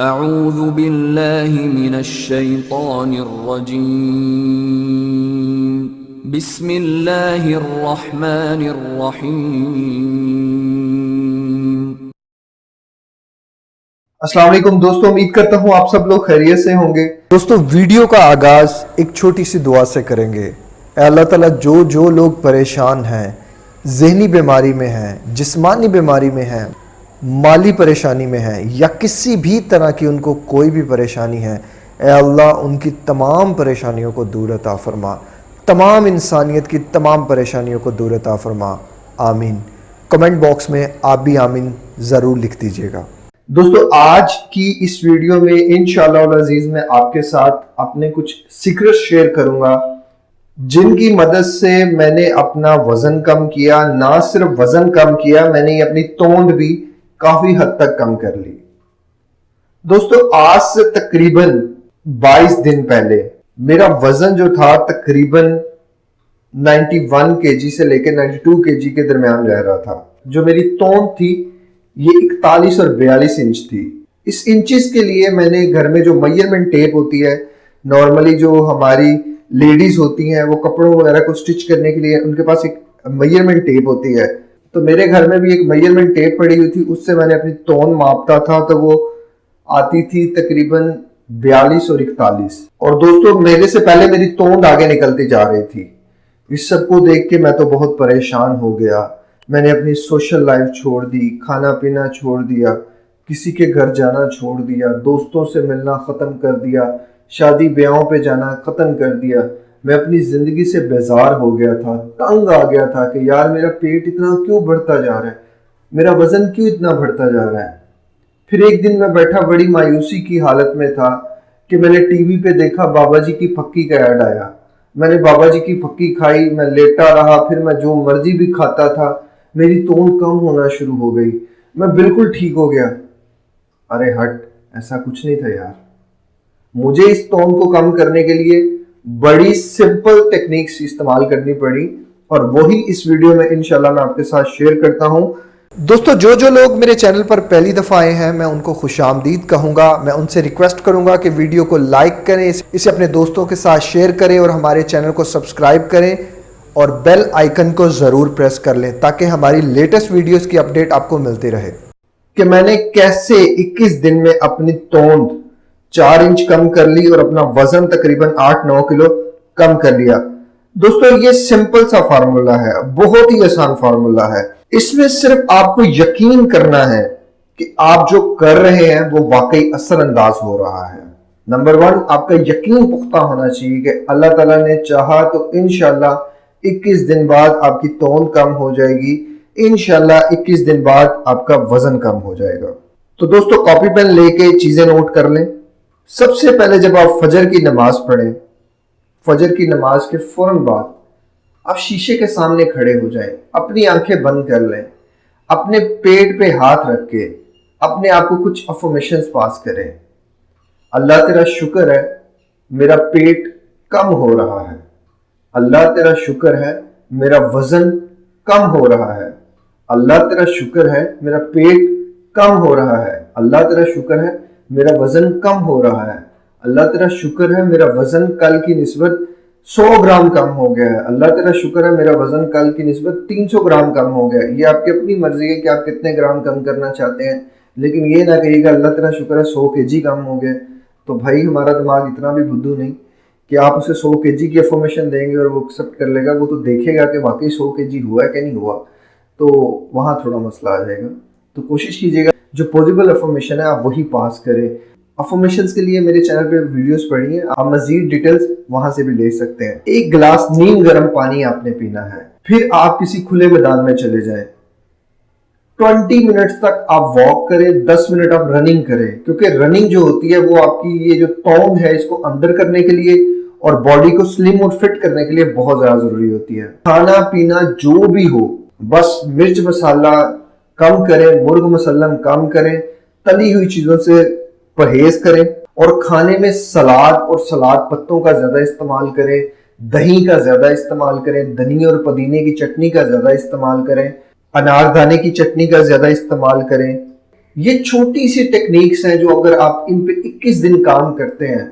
اعوذ باللہ من الشیطان الرجیم بسم اللہ الرحمن الرحیم۔ السلام علیکم دوستو، امید کرتا ہوں آپ سب لوگ خیریت سے ہوں گے۔ دوستو ویڈیو کا آغاز ایک چھوٹی سی دعا سے کریں گے۔ اے اللہ تعالیٰ، جو لوگ پریشان ہیں، ذہنی بیماری میں ہیں، جسمانی بیماری میں ہیں، مالی پریشانی میں ہیں، یا کسی بھی طرح کی ان کو کوئی بھی پریشانی ہے، اے اللہ ان کی تمام پریشانیوں کو دور عطا فرما، تمام انسانیت کی تمام پریشانیوں کو دور عطا فرما، آمین۔ کمنٹ باکس میں آپ بھی آمین ضرور لکھ دیجیے گا۔ دوستو آج کی اس ویڈیو میں انشاءاللہ العزیز میں آپ کے ساتھ اپنے کچھ سیکرٹ شیئر کروں گا جن کی مدد سے میں نے اپنا وزن کم کیا، نہ صرف وزن کم کیا، میں نے اپنی توند بھی کافی حد تک کم کر لی۔ دوستو آج سے تقریباً 22 دن پہلے میرا وزن جو تھا تقریباً 91 kg سے لے کے 92 kg کے درمیان رہ رہا تھا۔ جو میری توند تھی یہ 41 اور 42 انچ تھی۔ اس انچز کے لیے میں نے گھر میں جو میئرمنٹ ٹیپ ہوتی ہے، نارملی جو ہماری لیڈیز ہوتی ہیں وہ کپڑوں وغیرہ کو سٹچ کرنے کے لیے ان کے پاس ایک میئرمنٹ ٹیپ ہوتی ہے، تو میرے گھر میں بھی ایک میئرمنٹ ٹیپ پڑی ہوئی تھی، اس سے میں نے اپنی توند ماپتا تھا تو وہ آتی تھی تقریباً 42 اور 41۔ اور دوستو میرے سے پہلے میری توند آگے نکلتی جا رہی تھی۔ اس سب کو دیکھ کے میں تو بہت پریشان ہو گیا۔ میں نے اپنی سوشل لائف چھوڑ دی، کھانا پینا چھوڑ دیا، کسی کے گھر جانا چھوڑ دیا، دوستوں سے ملنا ختم کر دیا، شادی بیاہوں پہ جانا ختم کر دیا۔ میں اپنی زندگی سے بیزار ہو گیا تھا، تنگ آ گیا تھا کہ یار میرا پیٹ اتنا کیوں بڑھتا جا رہا ہے، میرا وزن کیوں اتنا بڑھتا جا رہا ہے۔ پھر ایک دن میں بیٹھا بڑی مایوسی کی حالت میں تھا کہ میں نے ٹی وی پہ دیکھا بابا جی کی پھکی کا ایڈ آیا۔ میں نے بابا جی کی پھکی کھائی، میں لیٹا رہا، پھر میں جو مرضی بھی کھاتا تھا، میری توند کم ہونا شروع ہو گئی، میں بالکل ٹھیک ہو گیا۔ ارے ہٹ، ایسا کچھ نہیں تھا یار۔ مجھے اس توند کو کم کرنے کے لیے بڑی سمپل ٹیکنیکس استعمال کرنی پڑی، اور وہی اس ویڈیو میں انشاءاللہ میں آپ کے ساتھ شیئر کرتا ہوں۔ دوستو جو لوگ میرے چینل پر پہلی دفعہ آئے ہیں میں ان کو خوش آمدید کہوں گا۔ میں ان سے ریکویسٹ کروں گا کہ ویڈیو کو لائک کریں، اسے اپنے دوستوں کے ساتھ شیئر کریں، اور ہمارے چینل کو سبسکرائب کریں اور بیل آئیکن کو ضرور پریس کر لیں تاکہ ہماری لیٹسٹ ویڈیوز کی اپڈیٹ آپ کو ملتی رہے۔ کہ میں نے کیسے 21 دن میں اپنی توند 4 انچ کم کر لی اور اپنا وزن تقریباً 8-9 کلو کم کر لیا۔ دوستو یہ سمپل سا فارمولا ہے، بہت ہی آسان فارمولا ہے۔ اس میں صرف آپ کو یقین کرنا ہے کہ آپ جو کر رہے ہیں وہ واقعی اثر انداز ہو رہا ہے۔ نمبر 1 آپ کا یقین پختہ ہونا چاہیے کہ اللہ تعالیٰ نے چاہا تو انشاءاللہ 21 دن بعد آپ کی توند کم ہو جائے گی، انشاءاللہ 21 دن بعد آپ کا وزن کم ہو جائے گا۔ تو دوستو کاپی پین لے کے چیزیں نوٹ کر لیں۔ سب سے پہلے جب آپ فجر کی نماز پڑھیں، فجر کی نماز کے فوراً بعد آپ شیشے کے سامنے کھڑے ہو جائیں، اپنی آنکھیں بند کر لیں، اپنے پیٹ پہ ہاتھ رکھ کے اپنے آپ کو کچھ افرمیشنز پاس کریں۔ اللہ تیرا شکر ہے میرا پیٹ کم ہو رہا ہے، اللہ تیرا شکر ہے میرا وزن کم ہو رہا ہے، اللہ تیرا شکر ہے میرا پیٹ کم ہو رہا ہے، اللہ تیرا شکر ہے میرا وزن کم ہو رہا ہے، اللہ تیرا شکر ہے میرا وزن کل کی نسبت 100 گرام کم ہو گیا ہے، اللہ تیرا شکر ہے میرا وزن کل کی نسبت 300 گرام کم ہو گیا ہے۔ یہ آپ کی اپنی مرضی ہے کہ آپ کتنے گرام کم کرنا چاہتے ہیں، لیکن یہ نہ کہیے گا اللہ تیرا شکر ہے 100 kg کم ہو گیا۔ تو بھائی ہمارا دماغ اتنا بھی بدھو نہیں کہ آپ اسے 100 kg کی افرمیشن دیں گے اور وہ ایکسیپٹ کر لے گا، وہ تو دیکھے گا کہ واقعی 100 kg ہوا ہے کہ نہیں ہوا، تو وہاں تھوڑا مسئلہ آ جائے گا۔ تو کوشش کیجیے گا جو پوزیبل افرمیشن ہے آپ وہی پاس کریں۔ افرمیشنز کے لیے میرے چینل پہ ویڈیوز پڑھی ہیں، آپ مزید ڈیٹیلز وہاں سے بھی لے سکتے ہیں۔ 1 گلاس نیم گرم پانی آپ نے پینا ہے، پھر آپ کسی کھلے میدان میں چلے جائیں، 20 منٹس تک آپ واک کریں، 10 منٹ آپ رننگ کریں، کیونکہ رننگ جو ہوتی ہے وہ آپ کی یہ جو توند ہے اس کو اندر کرنے کے لیے اور باڈی کو سلم اور فٹ کرنے کے لیے بہت زیادہ ضروری ہوتی ہے۔ کھانا پینا جو بھی ہو بس مرچ مسالہ کم کریں، مرغ مسلم کم کریں، تلی ہوئی چیزوں سے پرہیز کریں، اور کھانے میں سلاد اور سلاد پتوں کا زیادہ استعمال کریں، دہی کا زیادہ استعمال کریں، دھنیا اور پودینے کی چٹنی کا زیادہ استعمال کریں، انار دانے کی چٹنی کا زیادہ استعمال کریں، یہ چھوٹی سی ٹیکنیکس ہیں جو اگر آپ ان پہ 21 دن کام کرتے ہیں،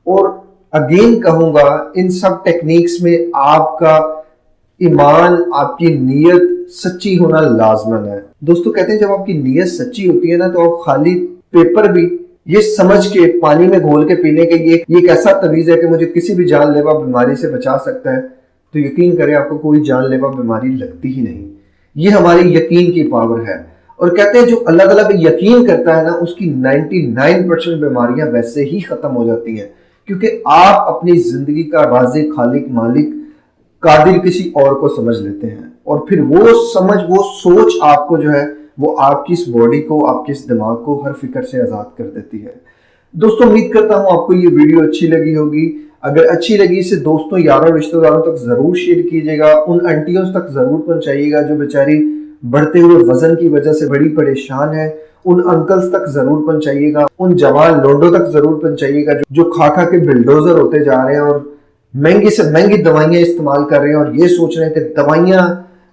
اور اگین کہوں گا ان سب ٹیکنیکس میں آپ کا ایمان، آپ کی نیت سچی ہونا لازمن ہے۔ دوستو کہتے ہیں جب آپ کی نیت سچی ہوتی ہے نا تو آپ خالی پیپر بھی یہ سمجھ کے پانی میں گھول کے پینے کے یہ ایک ایسا تویز ہے کہ مجھے کسی بھی جان لیوا بیماری سے بچا سکتا ہے، تو یقین کریں آپ کو کوئی جان لیوا بیماری لگتی ہی نہیں۔ یہ ہماری یقین کی پاور ہے، اور کہتے ہیں جو اللہ تعالیٰ پہ یقین کرتا ہے نا اس کی 99% بیماریاں ویسے ہی ختم ہو جاتی ہیں، کیونکہ آپ اپنی زندگی کا رازق، خالق، مالک، قادر کسی اور کو سمجھ لیتے ہیں، اور پھر وہ سوچ آپ کو جو ہے وہ آپ کی اس باڈی کو، آپ کے اس دماغ کو ہر فکر سے آزاد کر دیتی ہے۔ دوستوں امید کرتا ہوں آپ کو یہ ویڈیو اچھی لگی ہوگی۔ اگر اچھی لگی اسے دوستوں، یاروں، رشتہ داروں تک ضرور شیئر کیجیے گا، ان انٹیوں تک ضرور پہنچائیے گا جو بیچاری بڑھتے ہوئے وزن کی وجہ سے بڑی پریشان ہے، ان انکلز تک ضرور پہنچائیے گا، ان جوان لونڈوں تک ضرور پہنچائیے گا جو کھا کھا کے بلڈوزر ہوتے جا رہے ہیں اور مہنگی سے مہنگی دوائیاں استعمال کر رہے ہیں، اور یہ سوچ رہے ہیں کہ دوائیاں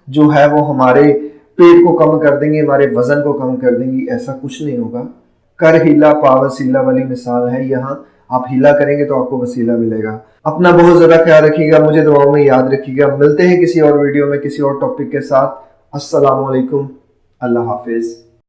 جو ہے وہ ہمارے پیٹ کو کم کر دیں گے، ہمارے وزن کو کم کر دیں گی۔ ایسا کچھ نہیں ہوگا۔ کر ہیلا پا وسیلہ والی مثال ہے یہاں، آپ ہیلا کریں گے تو آپ کو وسیلہ ملے گا۔ اپنا بہت زیادہ خیال رکھیے گا، مجھے دعاؤں میں یاد رکھیے گا۔ ملتے ہیں کسی اور ویڈیو میں کسی اور ٹاپک کے ساتھ۔ السلام علیکم، اللہ حافظ۔